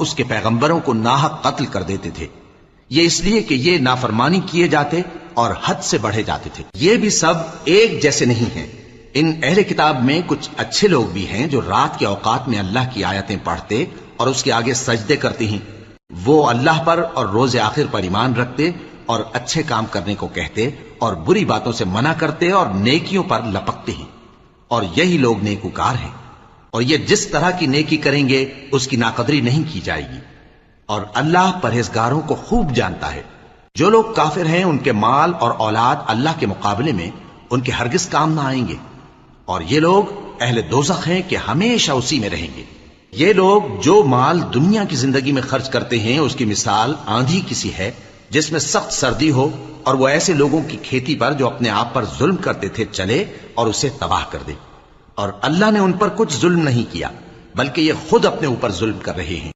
اس کے پیغمبروں کو ناحق قتل کر دیتے تھے، یہ اس لیے کہ یہ نافرمانی کیے جاتے اور حد سے بڑھے جاتے تھے۔ یہ بھی سب ایک جیسے نہیں ہیں۔ ان اہل کتاب میں کچھ اچھے لوگ بھی ہیں جو رات کے اوقات میں اللہ کی آیتیں پڑھتے اور اس کے آگے سجدے کرتے ہیں۔ وہ اللہ پر اور روز آخر پر ایمان رکھتے اور اچھے کام کرنے کو کہتے اور بری باتوں سے منع کرتے اور نیکیوں پر لپکتے ہیں، اور یہی لوگ نیکوکار ہیں۔ اور یہ جس طرح کی نیکی کریں گے اس کی ناقدری نہیں کی جائے گی، اور اللہ پرہیزگاروں کو خوب جانتا ہے۔ جو لوگ کافر ہیں ان کے مال اور اولاد اللہ کے مقابلے میں ان کے ہرگز کام نہ آئیں گے، اور یہ لوگ اہل دوزخ ہیں کہ ہمیشہ اسی میں رہیں گے۔ یہ لوگ جو مال دنیا کی زندگی میں خرچ کرتے ہیں اس کی مثال آندھی کسی ہے جس میں سخت سردی ہو، اور وہ ایسے لوگوں کی کھیتی پر جو اپنے آپ پر ظلم کرتے تھے چلے اور اسے تباہ کر دے۔ اور اللہ نے ان پر کچھ ظلم نہیں کیا، بلکہ یہ خود اپنے اوپر ظلم کر رہے ہیں۔